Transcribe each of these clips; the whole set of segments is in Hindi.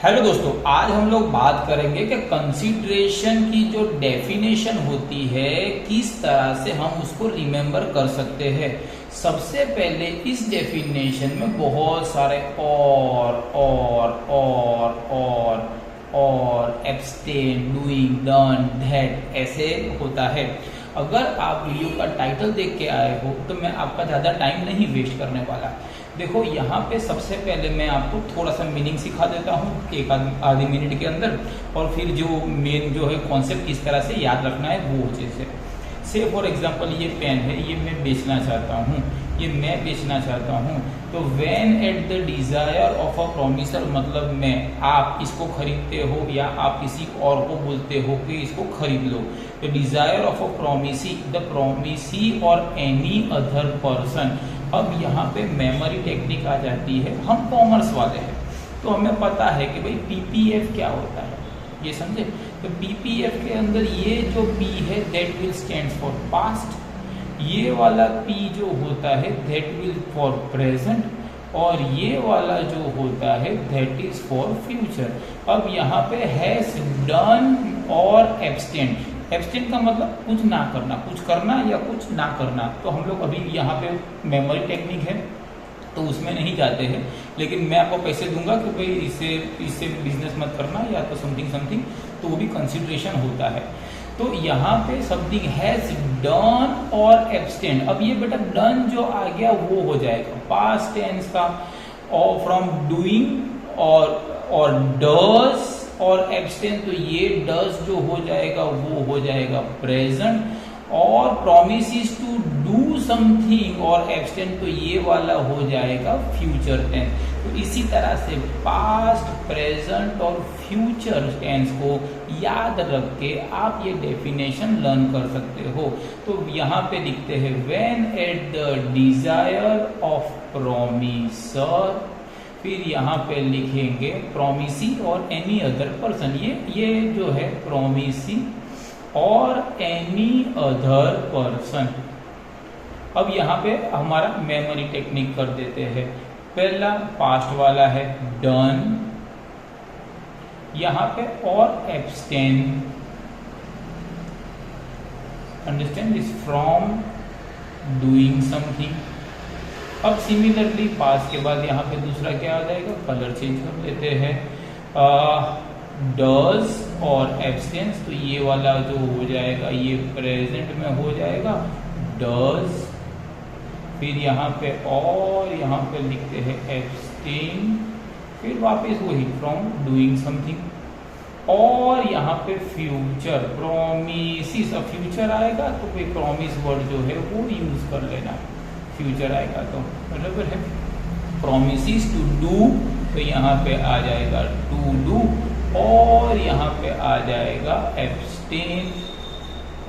हेलो दोस्तों, आज हम लोग बात करेंगे कि कंसीडरेशन की जो डेफिनेशन होती है किस तरह से हम उसको रिमेम्बर कर सकते हैं। सबसे पहले इस डेफिनेशन में बहुत सारे और एब्सटेन, डूइंग, डन, दैट ऐसे होता है। अगर आप वीडियो का टाइटल देख के आए हो तो मैं आपका ज़्यादा टाइम नहीं वेस्ट करने वाला। देखो यहाँ पे सबसे पहले मैं आपको थोड़ा सा मीनिंग सिखा देता हूँ एक आधी मिनट के अंदर, और फिर जो मेन जो है कॉन्सेप्ट किस तरह से याद रखना है वो चीज़ है। से फॉर एग्जांपल ये पेन है, ये मैं बेचना चाहता हूँ, ये मैं बेचना चाहता हूँ। तो when at the desire of a promisor, मतलब मैं, आप इसको खरीदते हो या आप किसी और को बोलते हो कि इसको खरीद लो। तो desire of a promisee, the promisee और एनी अदर पर्सन। अब यहाँ पे मेमोरी टेक्निक आ जाती है। हम कॉमर्स वाले हैं तो हमें पता है कि भाई पीपीएफ क्या होता है, ये समझे। तो पीपीएफ के अंदर ये जो पी है that will stand for past, ये वाला पी जो होता है दैट विल फॉर प्रेजेंट, और ये वाला जो होता है दैट इज फॉर फ्यूचर। अब यहाँ पे हैज डन और एब्सटेंड। एब्सटेंड का मतलब कुछ ना करना, कुछ करना या कुछ ना करना। तो हम लोग अभी यहाँ पे मेमोरी टेक्निक है तो उसमें नहीं जाते हैं, लेकिन मैं आपको पैसे दूंगा कि भाई इससे बिजनेस मत करना या तो समथिंग, तो वो भी कंसिडरेशन होता है। तो यहाँ पे समथिंग हैज डन और एब्सटेंड। अब ये बेटा डन जो आ गया वो हो जाएगा पास्ट टेंस का, और फ्रॉम डूइंग और डज और एब्सटेंड, तो ये डज जो हो जाएगा वो हो जाएगा प्रेजेंट, और प्रोमिसेस टू डू समथिंग और एब्सटेंड, तो ये वाला हो जाएगा फ्यूचर टेंस। तो इसी तरह से पास्ट, प्रेजेंट और फ्यूचर टेंस को याद रख के आप ये डेफिनेशन लर्न कर सकते हो। तो यहाँ पे लिखते हैं when at the desire of promisor, फिर यहाँ पे लिखेंगे प्रोमिसी और एनी अदर पर्सन। ये जो है प्रोमिसी और एनी अदर पर्सन। अब यहाँ पे हमारा मेमोरी टेक्निक कर देते हैं। पहला पास्ट वाला है डन, यहाँ पे और abstain, understand, is from doing something. अब सिमिलरली पास्ट के बाद यहाँ पे दूसरा क्या आ जाएगा, कलर चेंज कर देते हैं, डज और एब्सटेंस, तो ये वाला जो हो जाएगा ये प्रेजेंट में हो जाएगा डज। फिर यहाँ पे और यहाँ पे लिखते हैं एब्सटेन, फिर वापस वही फ्रॉम डूइंग समथिंग, और यहाँ पे फ्यूचर प्रोमिस। अब फ्यूचर आएगा तो कोई प्रॉमिस वर्ड जो है वो यूज कर लेना, फ्यूचर आएगा तो बराबर है। प्रोमिसेस टू डू, तो यहाँ पे आ जाएगा टू डू, और यहाँ पे आ जाएगा एब्सटेन,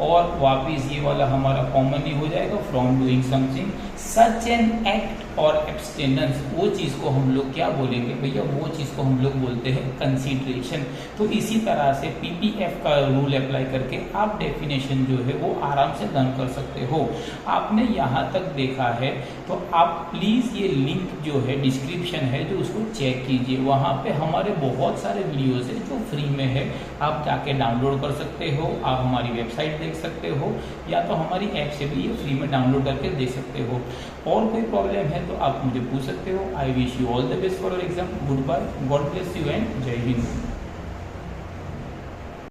और वापिस ये वाला हमारा कॉमन ही हो जाएगा from doing something. Such an act और एब्सटेनेंस, वो चीज़ को हम लोग क्या बोलेंगे भैया, वो चीज़ को हम लोग बोलते हैं कंसीडरेशन। तो इसी तरह से पीपीएफ का रूल अप्लाई करके आप डेफिनेशन जो है वो आराम से लर्न कर सकते हो। आपने यहाँ तक देखा है तो आप प्लीज़ ये लिंक जो है डिस्क्रिप्शन है जो उसको चेक कीजिए। वहाँ पे हमारे बहुत सारे वीडियोज़ है जो फ्री में है, आप जाके डाउनलोड कर सकते हो। आप हमारी वेबसाइट देख सकते हो या तो हमारी ऐप से भी ये फ्री में डाउनलोड करके देख सकते हो। और कोई प्रॉब्लम है तो आप मुझे पूछ सकते हो। I wish you all the best for your exam. Good bye, God bless you and जय हिंद।